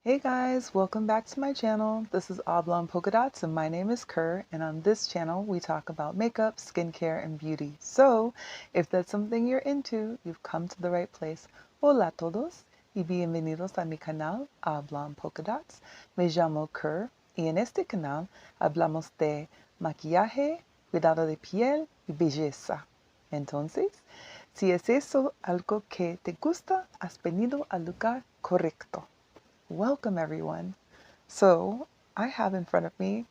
Hey guys, welcome back to my channel. This is Oblong Polka Dots and my name is Kerr, and on this channel we talk about makeup, skincare, and beauty. So if that's something you're into, you've come to the right place. Hola a todos y bienvenidos a mi canal Oblong Polka Dots. Me llamo Kerr y en este canal hablamos de maquillaje, cuidado de piel y belleza. Entonces, si es eso algo que te gusta, has venido al lugar correcto. Welcome everyone. So I have in front of me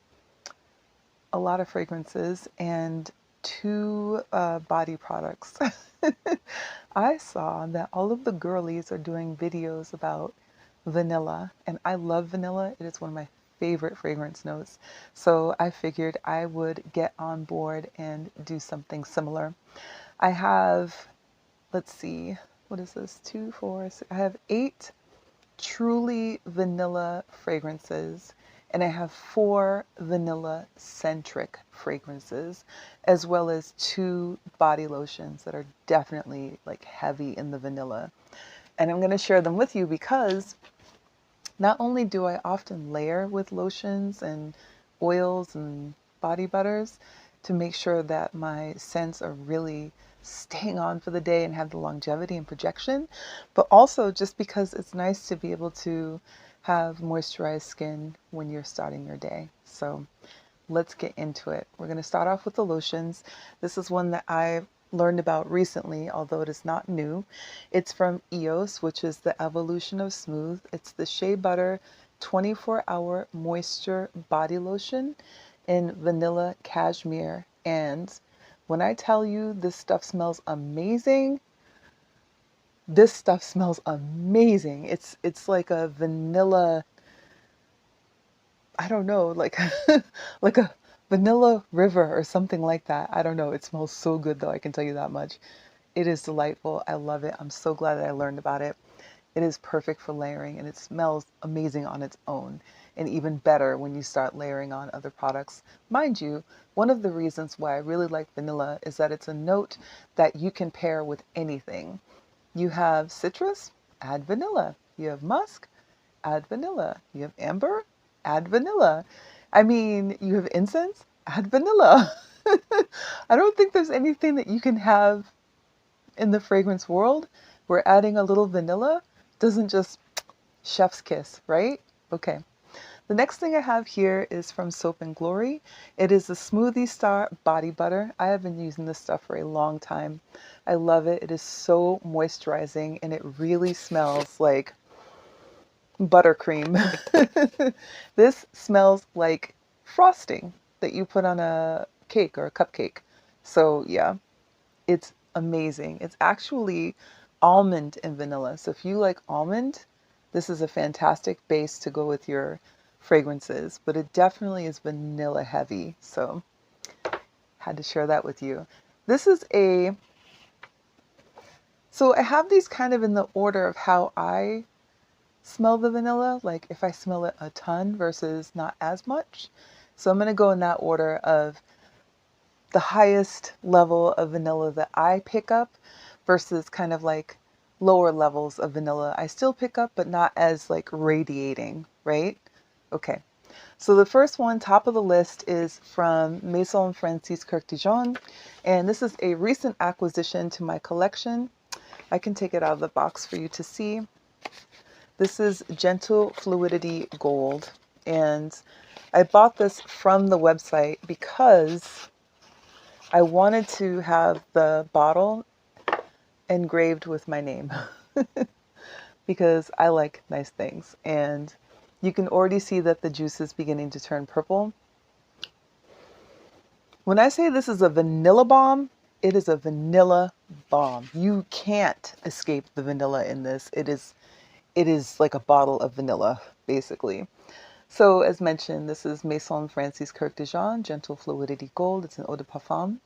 a lot of fragrances and two body products. I saw that all of the girlies are doing videos about vanilla, and I love vanilla. It is one of my favorite fragrance notes. So I figured I would get on board and do something similar. I have, let's see, what is this? Two, four, six, I have 8 truly vanilla fragrances, and I have 4 vanilla centric fragrances, as well as 2 body lotions that are definitely like heavy in the vanilla. And I'm going to share them with you because not only do I often layer with lotions and oils and body butters to make sure that my scents are really staying on for the day and have the longevity and projection, but also just because it's nice to be able to have moisturized skin when you're starting your day. So let's get into it. We're going to start off with the lotions. This is one that I learned about recently, although it is not new. It's from EOS, which is the evolution of smooth. It's the Shea Butter 24-hour moisture body lotion in vanilla cashmere. And when I tell you this stuff smells amazing, this stuff smells amazing. It's like a vanilla, I don't know, like like a vanilla river or something like that. I don't know. It smells so good though, I can tell you that much. It is delightful. I love it. I'm so glad that I learned about it. It is perfect for layering and it smells amazing on its own, and even better when you start layering on other products. Mind you, one of the reasons why I really like vanilla is that it's a note that you can pair with anything. You have citrus, add vanilla. You have musk, add vanilla. You have amber, add vanilla. I mean, you have incense, add vanilla. I don't think there's anything that you can have in the fragrance world where adding a little vanilla doesn't just chef's kiss, right? Okay. The next thing I have here is from Soap and Glory. It is the Smoothie Star Body Butter. I have been using this stuff for a long time. I love it. It is so moisturizing and it really smells like buttercream. This smells like frosting that you put on a cake or a cupcake. So yeah, it's amazing. It's actually almond and vanilla. So if you like almond, this is a fantastic base to go with your fragrances, but it definitely is vanilla heavy. So had to share that with you. This is so I have these kind of in the order of how I smell the vanilla, like if I smell it a ton versus not as much. So I'm going to go in that order of the highest level of vanilla that I pick up versus kind of like lower levels of vanilla I still pick up, but not as like radiating, right? Okay. So the first one, top of the list, is from Maison Kurkdjian, and this is a recent acquisition to my collection. I can take it out of the box for you to see. This is Gentle Fluidity Gold, and I bought this from the website because I wanted to have the bottle engraved with my name because I like nice things. And you can already see that the juice is beginning to turn purple. When I say this is a vanilla bomb, it is a vanilla bomb. You can't escape the vanilla in this. It is like a bottle of vanilla, basically. So as mentioned, this is Maison Kurkdjian Gentle Fluidity Gold. It's an eau de parfum.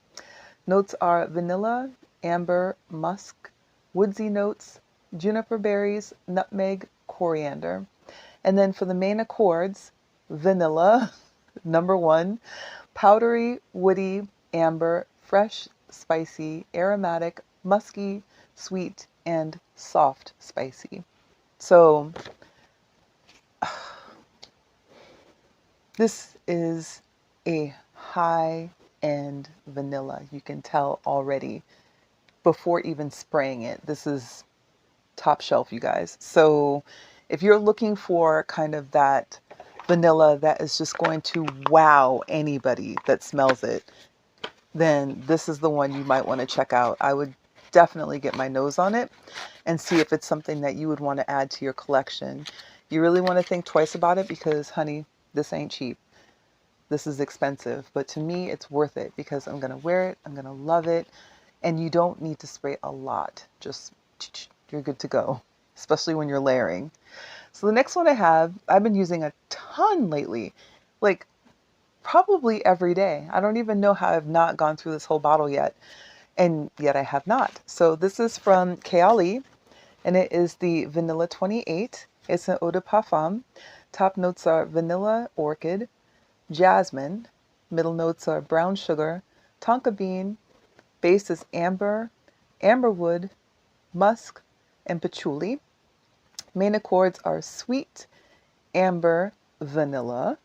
Notes are vanilla, amber, musk, woodsy notes, juniper berries, nutmeg, coriander. And then for the main accords, vanilla, number 1, powdery, woody, amber, fresh, spicy, aromatic, musky, sweet, and soft spicy. So This is a high-end vanilla. You can tell already before even spraying it. This is top shelf, you guys. So if you're looking for kind of that vanilla that is just going to wow anybody that smells it, then this is the one you might want to check out. I would definitely get my nose on it and see if it's something that you would want to add to your collection. You really want to think twice about it because, honey, this ain't cheap. This is expensive, but to me, it's worth it because I'm going to wear it. I'm going to love it. And you don't need to spray a lot. Just, you're good to go, especially when you're layering. So the next one I have, I've been using a ton lately, like probably every day. I don't even know how I've not gone through this whole bottle yet, and yet I have not. So this is from Kerr, and it is the Vanilla 28. It's an eau de parfum. Top notes are vanilla, orchid, jasmine. Middle notes are brown sugar, tonka bean. Base is amber, amberwood, musk, and patchouli. Main accords are sweet, amber, vanilla,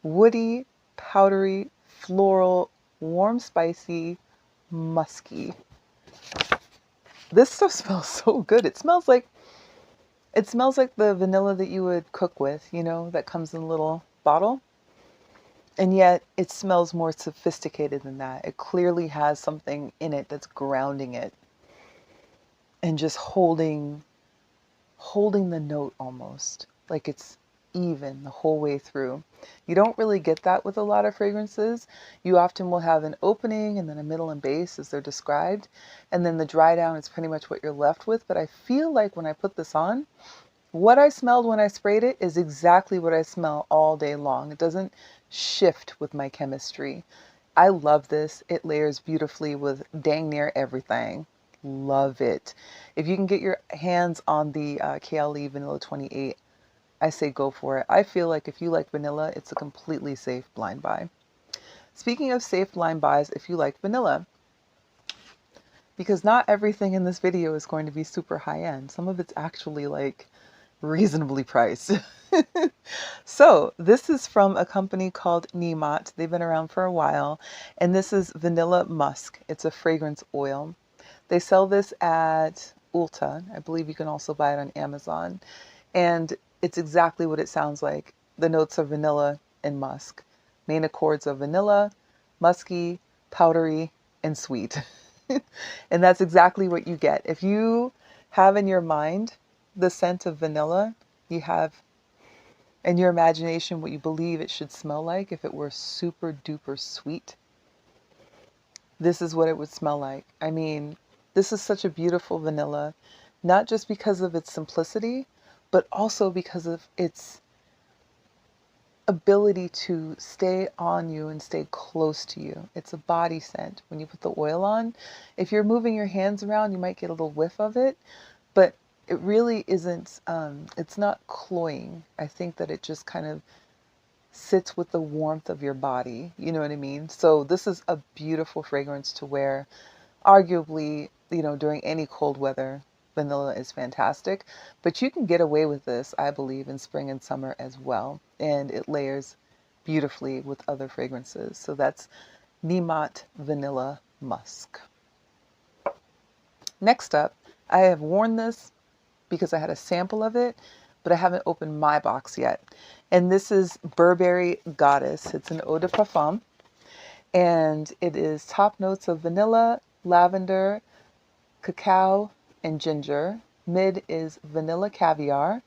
woody, powdery, floral, warm, spicy, musky. This stuff smells so good. It smells like the vanilla that you would cook with, you know, that comes in a little bottle. And yet it smells more sophisticated than that. It clearly has something in it that's grounding it and just holding the note almost. Like it's even the whole way through. You don't really get that with a lot of fragrances. You often will have an opening and then a middle and base as they're described. And then the dry down is pretty much what you're left with. But I feel like when I put this on, what I smelled when I sprayed it is exactly what I smell all day long. It doesn't shift with my chemistry. I love this. It layers beautifully with dang near everything. Love it. If you can get your hands on the Kerr Vanilla 28, I say go for it. I feel like if you like vanilla, it's a completely safe blind buy. Speaking of safe blind buys, if you like vanilla, because not everything in this video is going to be super high end. Some of it's actually like reasonably priced. So this is from a company called Niemat. They've been around for a while, and this is Vanilla Musk. It's a fragrance oil. They sell this at Ulta. I believe you can also buy it on Amazon. And it's exactly what it sounds like. The notes are vanilla and musk. Main accords are vanilla, musky, powdery, and sweet. And that's exactly what you get. If you have in your mind the scent of vanilla, you have in your imagination what you believe it should smell like if it were super duper sweet. This is what it would smell like. I mean, this is such a beautiful vanilla, not just because of its simplicity, but also because of its ability to stay on you and stay close to you. It's a body scent. When you put the oil on, if you're moving your hands around, you might get a little whiff of it, but it really isn't, it's not cloying. I think that it just kind of sits with the warmth of your body. You know what I mean? So this is a beautiful fragrance to wear. Arguably, you know, during any cold weather, vanilla is fantastic, but you can get away with this, I believe, in spring and summer as well. And it layers beautifully with other fragrances. So that's Niemat Vanilla Musk. Next up, I have worn this because I had a sample of it, but I haven't opened my box yet. And this is Burberry Goddess. It's an eau de parfum, and it is top notes of vanilla, lavender, cacao, and ginger. Mid is vanilla caviar.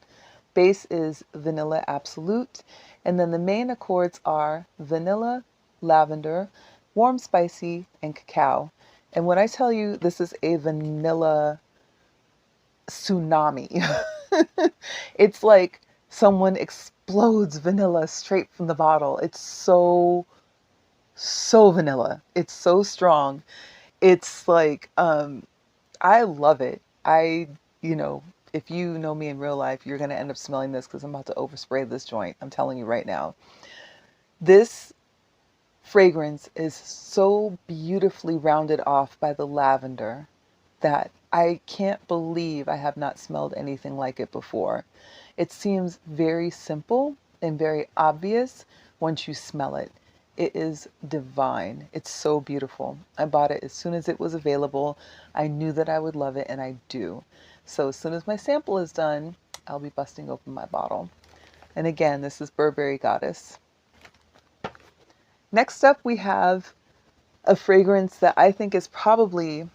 Base is vanilla absolute. And then the main accords are vanilla, lavender, warm spicy, and cacao. And when I tell you this is a vanilla tsunami, it's like someone explodes vanilla straight from the bottle. It's so vanilla. It's so strong. It's like, I love it. You know, if you know me in real life, you're going to end up smelling this because I'm about to overspray this joint. I'm telling you right now. This fragrance is so beautifully rounded off by the lavender. that I can't believe I have not smelled anything like it before. It seems very simple and very obvious once you smell it. It is divine. It's so beautiful. I bought it as soon as it was available. I knew that I would love it, and I do. So as soon as my sample is done, I'll be busting open my bottle. And again, this is Burberry Goddess. Next up, we have a fragrance that I think is probably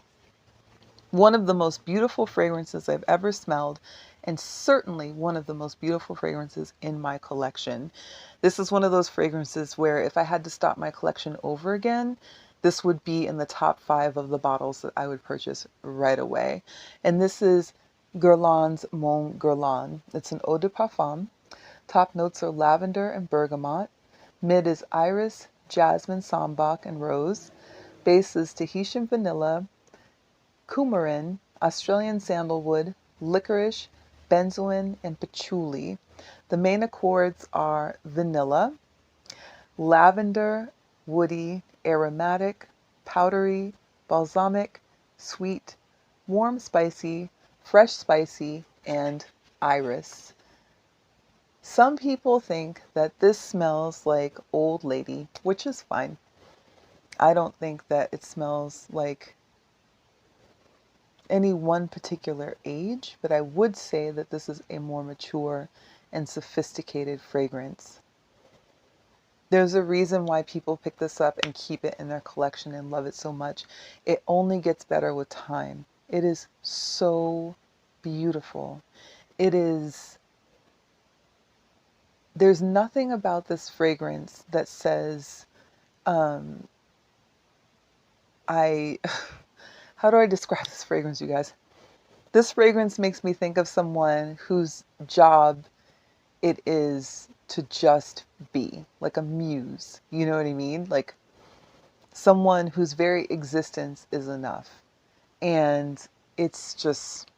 one of the most beautiful fragrances I've ever smelled, and certainly one of the most beautiful fragrances in my collection. This is one of those fragrances where if I had to start my collection over again, this would be in the top 5 of the bottles that I would purchase right away. And this is Guerlain's Mon Guerlain. It's an eau de parfum. Top notes are lavender and bergamot. Mid is iris, jasmine, sambac, and rose. Base is Tahitian vanilla, coumarin, Australian sandalwood, licorice, benzoin, and patchouli. The main accords are vanilla, lavender, woody, aromatic, powdery, balsamic, sweet, warm spicy, fresh spicy, and iris. Some people think that this smells like old lady, which is fine. I don't think that it smells like any one particular age, but I would say that this is a more mature and sophisticated fragrance. There's a reason why people pick this up and keep it in their collection and love it so much. It only gets better with time. It is so beautiful. There's nothing about this fragrance that says, how do I describe this fragrance, you guys? This fragrance makes me think of someone whose job it is to just be, like a muse. You know what I mean? Like someone whose very existence is enough. And it's just,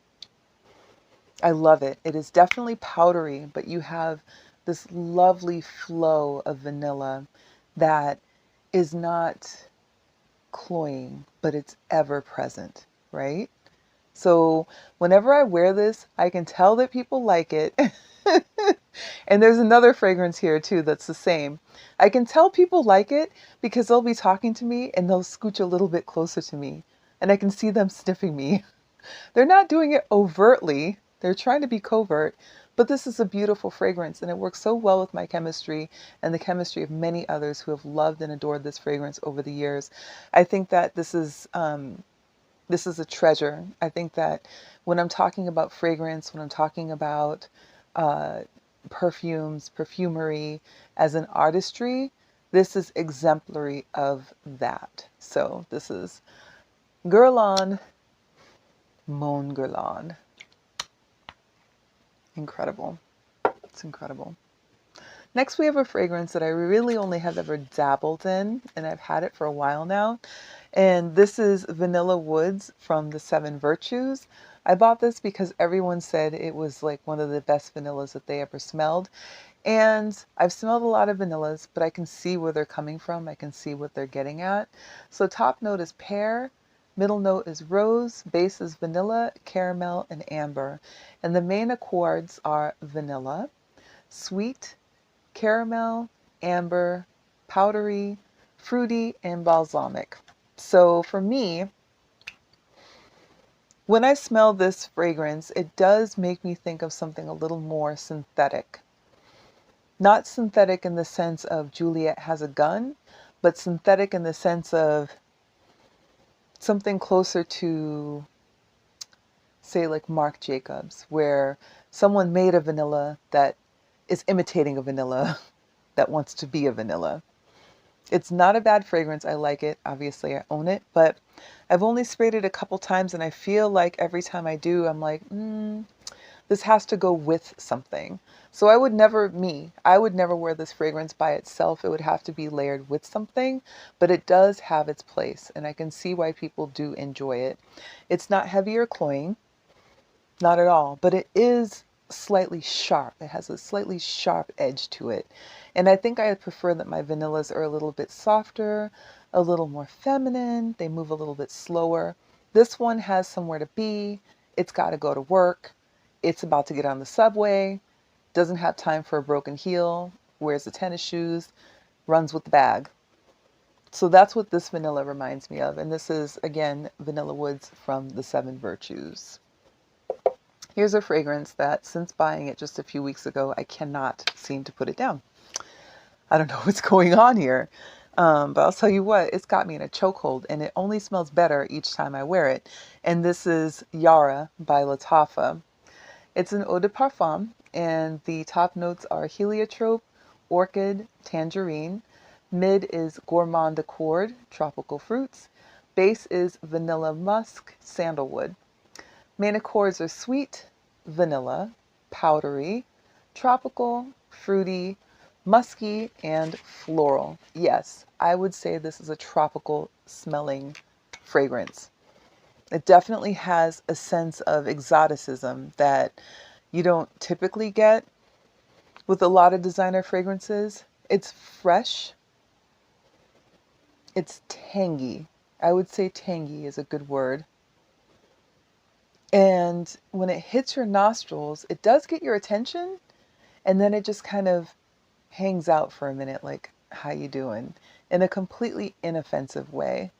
I love it. It is definitely powdery, but you have this lovely flow of vanilla that is not cloying, but it's ever present, right? So whenever I wear this, I can tell that people like it. And there's another fragrance here too that's the same. I can tell people like it because they'll be talking to me and they'll scooch a little bit closer to me, and I can see them sniffing me. They're not doing it overtly. They're trying to be covert, but this is a beautiful fragrance and it works so well with my chemistry and the chemistry of many others who have loved and adored this fragrance over the years. I think that this is a treasure. I think that when I'm talking about fragrance, when I'm talking about perfumes, perfumery as an artistry, this is exemplary of that. So this is Guerlain Mon Guerlain. Incredible. It's incredible. Next, we have a fragrance that I really only have ever dabbled in, and I've had it for a while now. And this is Vanilla Woods from the Seven Virtues. I bought this because everyone said it was like one of the best vanillas that they ever smelled. And I've smelled a lot of vanillas, but I can see where they're coming from. I can see what they're getting at. So top note is pear, middle note is rose, base is vanilla, caramel, and amber. And the main accords are vanilla, sweet, caramel, amber, powdery, fruity, and balsamic. So for me, when I smell this fragrance, it does make me think of something a little more synthetic. Not synthetic in the sense of Juliet has a gun, but synthetic in the sense of something closer to, say, like Marc Jacobs, where someone made a vanilla that is imitating a vanilla that wants to be a vanilla. It's not a bad fragrance. I like it. Obviously, I own it, but I've only sprayed it a couple times, and I feel like every time I do, I'm like, this has to go with something. So I would never wear this fragrance by itself. It would have to be layered with something, but it does have its place, and I can see why people do enjoy it. It's not heavy or cloying, not at all, but it is slightly sharp. It has a slightly sharp edge to it. And I think I prefer that my vanillas are a little bit softer, a little more feminine. They move a little bit slower. This one has somewhere to be. It's got to go to work. It's about to get on the subway. Doesn't have time for a broken heel. Wears the tennis shoes. Runs with the bag. So that's what this vanilla reminds me of. And this is, again, Vanilla Woods from the Seven Virtues. Here's a fragrance that, since buying it just a few weeks ago, I cannot seem to put it down. I don't know what's going on here. But I'll tell you what, it's got me in a chokehold, and it only smells better each time I wear it. And this is Yara by Lattafa. It's an eau de parfum, and the top notes are heliotrope, orchid, tangerine. Mid is gourmand accord, tropical fruits. Base is vanilla musk, sandalwood. Main accords are sweet, vanilla, powdery, tropical, fruity, musky, and floral. Yes, I would say this is a tropical smelling fragrance. It definitely has a sense of exoticism that you don't typically get with a lot of designer fragrances. It's fresh. It's tangy. I would say tangy is a good word. And when it hits your nostrils, it does get your attention, and then it just kind of hangs out for a minute, like, how you doing? In a completely inoffensive way.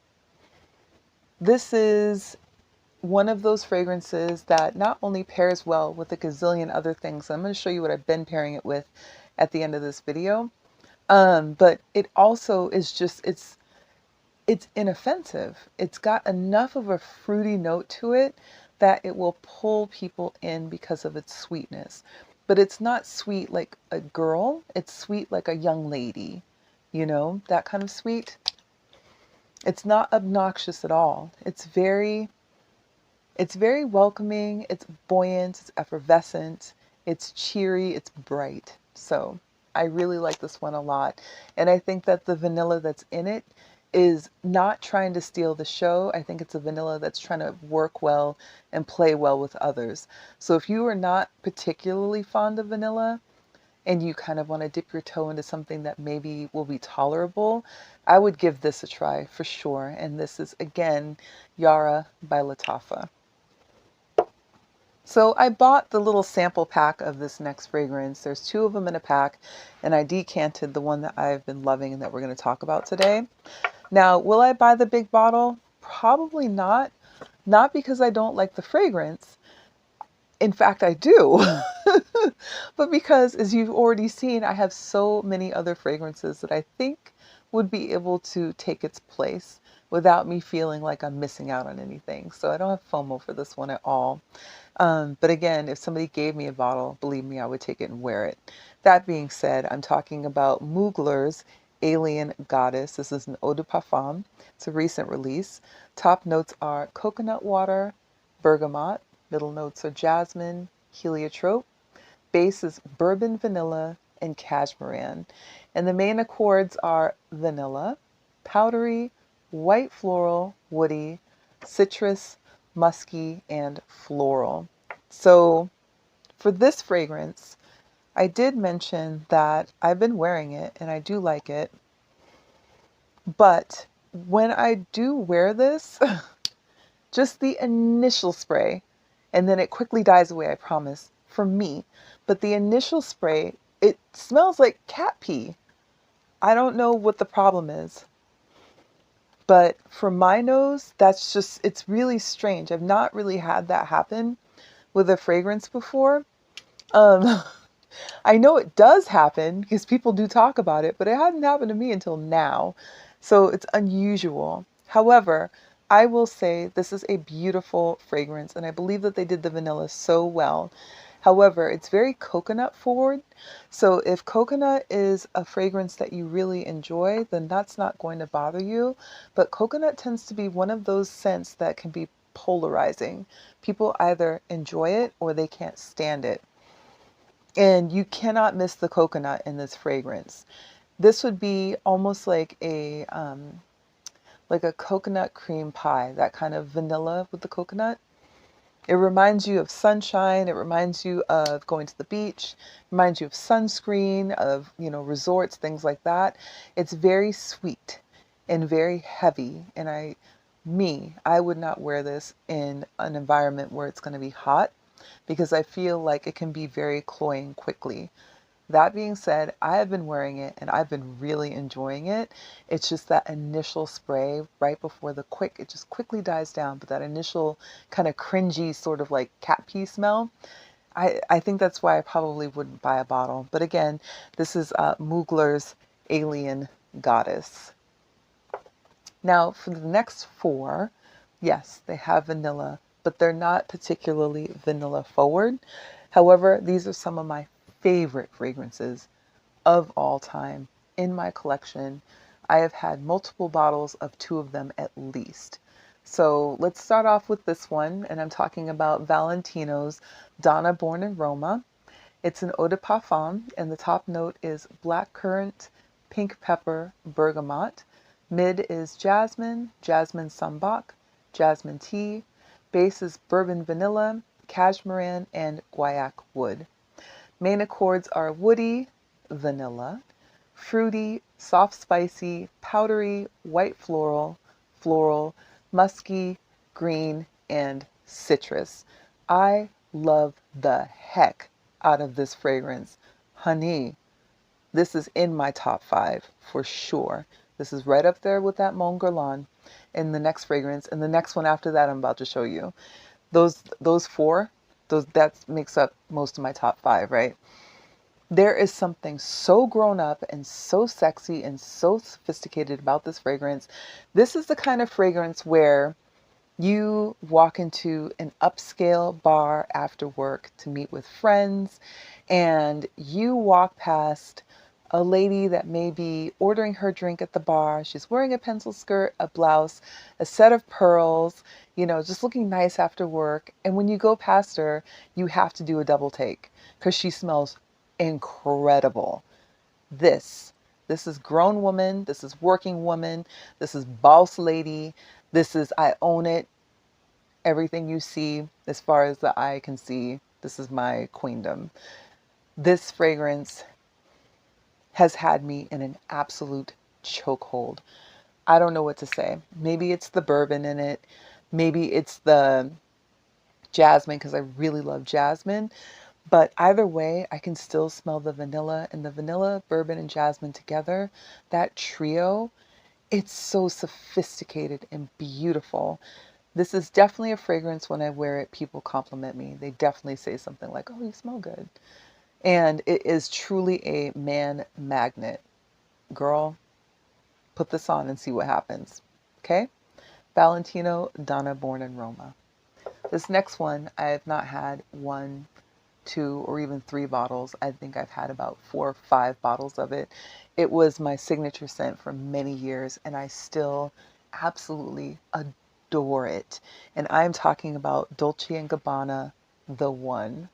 This is one of those fragrances that not only pairs well with a gazillion other things. I'm going to show you what I've been pairing it with at the end of this video. But it also is just, it's inoffensive. It's got enough of a fruity note to it that it will pull people in because of its sweetness. But it's not sweet like a girl. It's sweet like a young lady, you know, that kind of sweet. It's not obnoxious at all. It's very welcoming. It's buoyant. It's effervescent. It's cheery. It's bright. So I really like this one a lot. And I think that the vanilla that's in it is not trying to steal the show. I think it's a vanilla that's trying to work well and play well with others. So if you are not particularly fond of vanilla and you kind of want to dip your toe into something that maybe will be tolerable, I would give this a try for sure. And this is, again, Yara by Lattafa. So I bought the little sample pack of this next fragrance. There's 2 of them in a pack, and I decanted the one that I've been loving and that we're going to talk about today. Now, will I buy the big bottle? Probably not. Not because I don't like the fragrance. In fact, I do. But because, as you've already seen, I have so many other fragrances that I think would be able to take its place without me feeling like I'm missing out on anything. So I don't have FOMO for this one at all. But again, if somebody gave me a bottle, believe me, I would take it and wear it. That being said, I'm talking about Moogers Alien Goddess. This is an eau de parfum. It's a recent release. Top notes are coconut water, bergamot. Middle notes are jasmine, heliotrope. Base is bourbon vanilla and cashmere. And the main accords are vanilla, powdery, white floral, woody, citrus, musky, and floral. So for this fragrance, I did mention that I've been wearing it and I do like it. But when I do wear this, just the initial spray, and then it quickly dies away, I promise, for me. But the initial spray, it smells like cat pee. I don't know what the problem is. But for my nose, that's just, it's really strange. I've not really had that happen with a fragrance before. I know it does happen because people do talk about it, but it hadn't happened to me until now. So it's unusual. However, I will say this is a beautiful fragrance, and I believe that they did the vanilla so well. However, it's very coconut forward. So if coconut is a fragrance that you really enjoy, then that's not going to bother you. But coconut tends to be one of those scents that can be polarizing. People either enjoy it or they can't stand it. And you cannot miss the coconut in this fragrance. This would be almost like a coconut cream pie, that kind of vanilla with the coconut. It reminds you of sunshine. It reminds you of going to the beach. It reminds you of sunscreen, of, you know, resorts, things like that. It's very sweet and very heavy. And I I would not wear this in an environment where it's going to be hot because I feel like it can be very cloying quickly. That being said, I have been wearing it and I've been really enjoying it. It's just that initial spray right before it just quickly dies down, but that initial kind of cringy sort of like cat pee smell, I think that's why I probably wouldn't buy a bottle. But again, this is Moogler's Alien Goddess. Now, for the next four, yes, they have vanilla, but they're not particularly vanilla forward. However, these are some of my favorite fragrances of all time in my collection. I have had multiple bottles of two of them at least. So let's start off with this one, and I'm talking about Valentino's Donna Born in Roma. It's an eau de parfum, and the top note is black currant, pink pepper, bergamot. Mid is jasmine, jasmine sambac, jasmine tea. Base is bourbon vanilla, cashmere, and guaiac wood. Main accords are woody, vanilla, fruity, soft spicy, powdery, white floral, musky, green, and citrus. I love the heck out of this fragrance. Honey, this is in my top five for sure. This is right up there with that Mon Guerlain in the next fragrance. And the next one after that I'm about to show you. Those four, that makes up most of my top five, right? There is something so grown up and so sexy and so sophisticated about this fragrance. This is the kind of fragrance where you walk into an upscale bar after work to meet with friends, and you walk past a lady that may be ordering her drink at the bar. She's wearing a pencil skirt, a blouse, a set of pearls, just looking nice after work. And when you go past her, you have to do a double take because she smells incredible. This is grown woman, this is working woman, this is boss lady, this is I own it. Everything you see as far as the eye can see, this is my queendom. This fragrance has had me in an absolute chokehold. I don't know what to say. Maybe it's the bourbon in it. Maybe it's the jasmine because I really love jasmine. But either way, I can still smell the vanilla, and the vanilla, bourbon, and jasmine together, that trio, it's so sophisticated and beautiful. This is definitely a fragrance when I wear it, people compliment me. They definitely say something like, oh, you smell good. And it is truly a man magnet. Girl, put this on and see what happens. Okay? Valentino, Donna Born in Roma. This next one, I have not had one, two, or even three bottles. I think I've had about 4 or 5 bottles of it. It was my signature scent for many years, and I still absolutely adore it. And I'm talking about Dolce & Gabbana The One.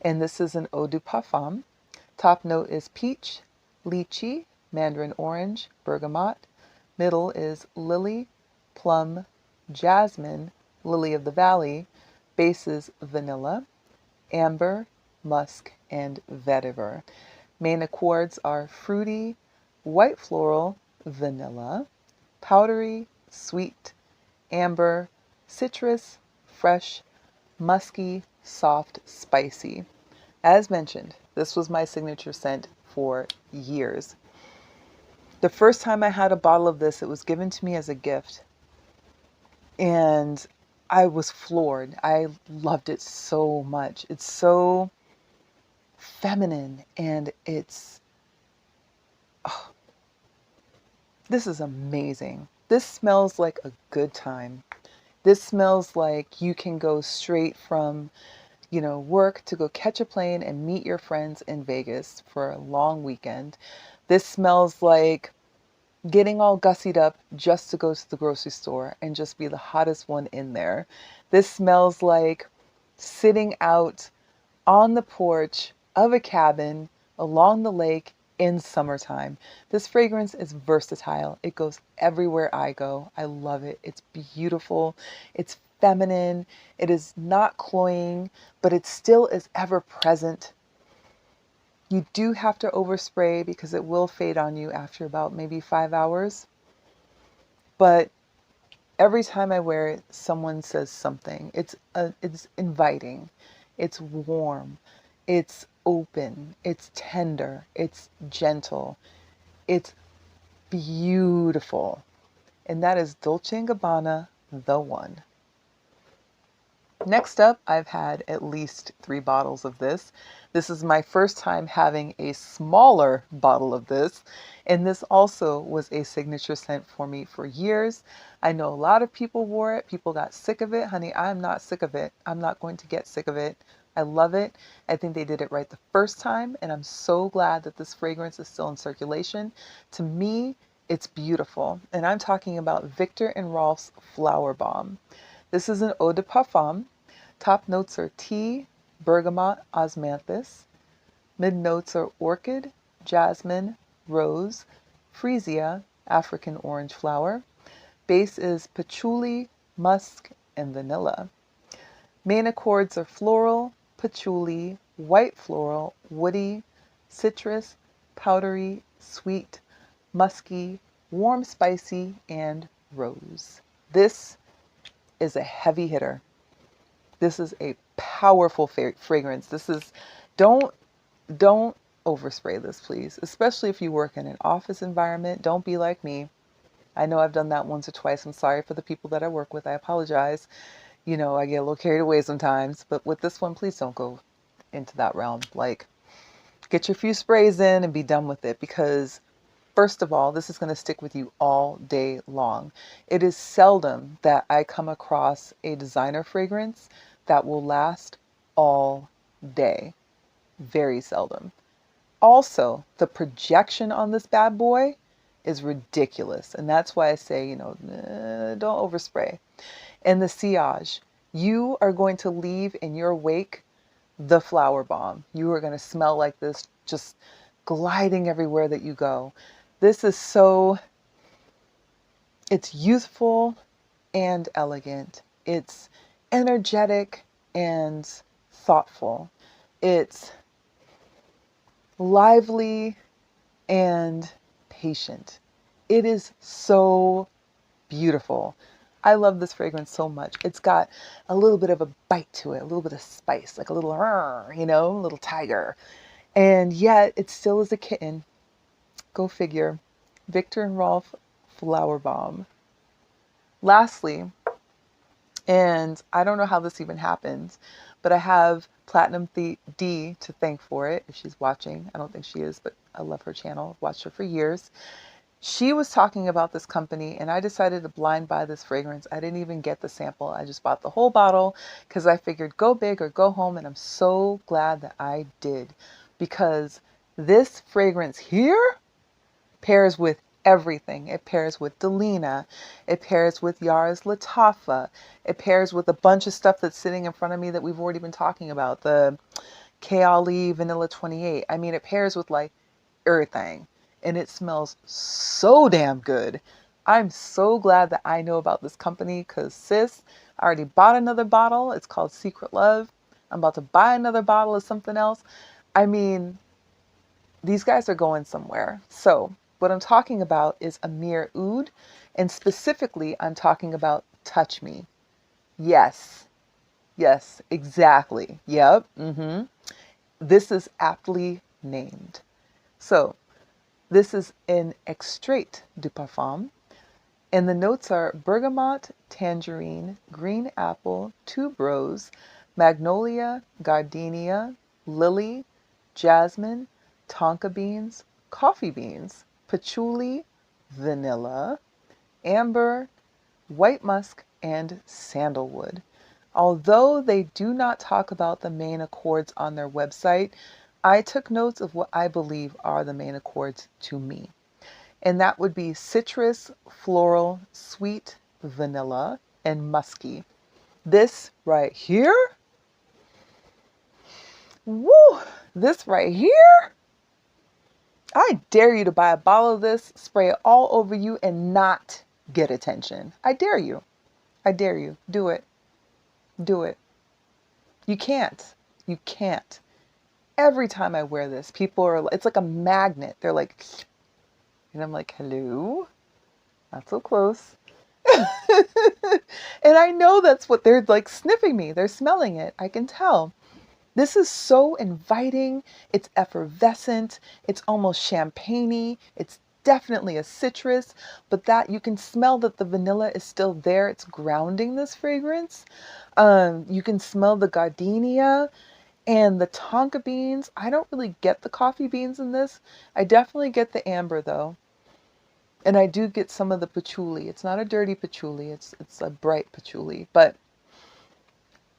And this is an eau de parfum. Top note is peach, lychee, mandarin orange, bergamot. Middle is lily, plum, jasmine, lily of the valley. Base is vanilla, amber, musk, and vetiver. Main accords are fruity, white floral, vanilla, powdery, sweet, amber, citrus, fresh, musky, soft, spicy. As mentioned, this was my signature scent for years. The first time I had a bottle of this, it was given to me as a gift. And I was floored. I loved it so much. It's so feminine and this is amazing. This smells like a good time. This smells like you can go straight from work to go catch a plane and meet your friends in Vegas for a long weekend. This smells like getting all gussied up just to go to the grocery store and just be the hottest one in there. This smells like sitting out on the porch of a cabin along the lake in summertime. This fragrance is versatile. It goes everywhere I go. I love it. It's beautiful. It's feminine. It is not cloying, but it still is ever present. You do have to overspray because it will fade on you after about maybe 5 hours. But Every time I wear it, someone says something. It's inviting, it's warm, it's open, it's tender, it's gentle, it's beautiful. And that is Dolce & Gabbana The One. Next up, I've had at least 3 bottles of this. This is my first time having a smaller bottle of this, and this also was a signature scent for me for years. I know a lot of people wore it. People got sick of it. Honey, I'm not sick of it. I'm not going to get sick of it. I love it. I think they did it right the first time, and I'm so glad that this fragrance is still in circulation. To me, it's beautiful, and I'm talking about Viktor & Rolf's Flower Bomb. This is an eau de parfum. Top notes are tea, bergamot, osmanthus. Mid notes are orchid, jasmine, rose, freesia, African orange flower. Base is patchouli, musk, and vanilla. Main accords are floral, patchouli, white floral, woody, citrus, powdery, sweet, musky, warm spicy, and rose. This is a heavy hitter. This is a powerful fragrance. This is, don't overspray this, please. Especially if you work in an office environment. Don't be like me. I know I've done that once or twice. I'm sorry for the people that I work with. I apologize. You know, I get a little carried away sometimes. But with this one, please don't go into that realm. Like, get your few sprays in and be done with it, because first of all, this is going to stick with you all day long. It is seldom that I come across a designer fragrance that will last all day. Very seldom. Also, the projection on this bad boy is ridiculous. And that's why I say, you know, don't overspray. And the sillage, you are going to leave in your wake the flower bomb. You are going to smell like this, just gliding everywhere that you go. This is so, it's youthful and elegant. It's energetic and thoughtful. It's lively and patient. It is so beautiful. I love this fragrance so much. It's got a little bit of a bite to it, a little bit of spice, like a little, you know, little tiger. And yet it still is a kitten. Go figure. Viktor & Rolf Flower Bomb. Lastly, and I don't know how this even happens, but I have Platinum D to thank for it, if she's watching. I don't think she is, but I love her channel. I've watched her for years. She was talking about this company, and I decided to blind buy this fragrance. I didn't even get the sample. I just bought the whole bottle because I figured go big or go home, and I'm so glad that I did, because this fragrance here pairs with everything. It pairs with Delina. It pairs with Yara's Latafa. It pairs with a bunch of stuff that's sitting in front of me that we've already been talking about. The Kaoli Vanilla 28. I mean, it pairs with like everything. And it smells so damn good. I'm so glad that I know about this company, because sis, I already bought another bottle. It's called Secret Love. I'm about to buy another bottle of something else. I mean, these guys are going somewhere. So what I'm talking about is Amir Oud, and specifically I'm talking about Touch Me. Yes, exactly. Yep. This is aptly named. So this is an extrait du parfum, and the notes are bergamot, tangerine, green apple, tuberose, magnolia, gardenia, lily, jasmine, tonka beans, coffee beans, patchouli, vanilla, amber, white musk, and sandalwood. Although they do not talk about the main accords on their website, I took notes of what I believe are the main accords to me. And that would be citrus, floral, sweet, vanilla, and musky. This right here, woo, this right here, I dare you to buy a bottle of this, spray it all over you, and not get attention. I dare you. I dare you. Do it. Do it. You can't. You can't. Every time I wear this, people are, it's like a magnet. They're like, and I'm like, hello? Not so close. And I know that's what they're like sniffing me. They're smelling it. I can tell. This is so inviting. It's effervescent. It's almost champagne-y. It's definitely a citrus, but that you can smell that the vanilla is still there. It's grounding this fragrance. You can smell the gardenia and the tonka beans. I don't really get the coffee beans in this. I definitely get the amber though. And I do get some of the patchouli. It's not a dirty patchouli. It's a bright patchouli, but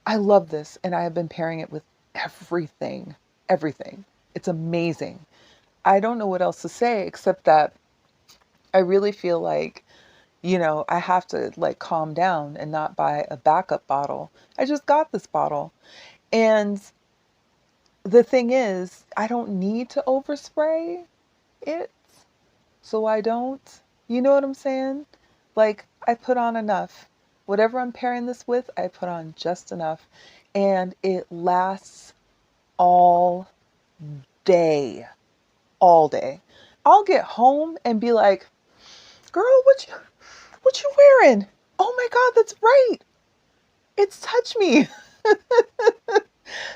I love this, and I have been pairing it with everything. Everything. It's amazing. I don't know what else to say except that I really feel like, I have to like calm down and not buy a backup bottle. I just got this bottle. And the thing is, I don't need to overspray it, so I don't. You know what I'm saying? Like, I put on enough. Whatever I'm pairing this with, I put on just enough. And it lasts all day. All day. I'll get home and be like, girl, what you wearing? Oh my God, that's right. It's Touch Me.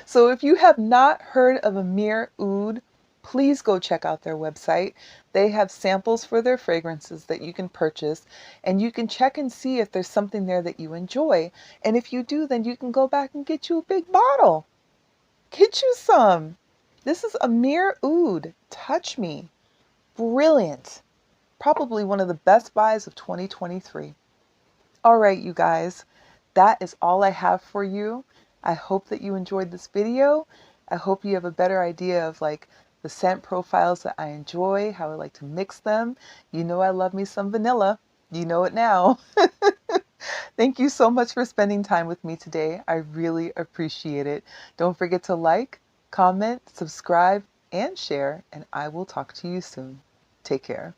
So if you have not heard of Amir Oud, please go check out their website. They have samples for their fragrances that you can purchase, and you can check and see if there's something there that you enjoy. And if you do, then you can go back and get you a big bottle. Get you some. This is Amir Oud, Touch Me. Brilliant. Probably one of the best buys of 2023. All right, you guys, that is all I have for you. I hope that you enjoyed this video. I hope you have a better idea of like the scent profiles that I enjoy, how I like to mix them. You know I love me some vanilla. You know it now. Thank you so much for spending time with me today. I really appreciate it. Don't forget to like, comment, subscribe, and share, and I will talk to you soon. Take care.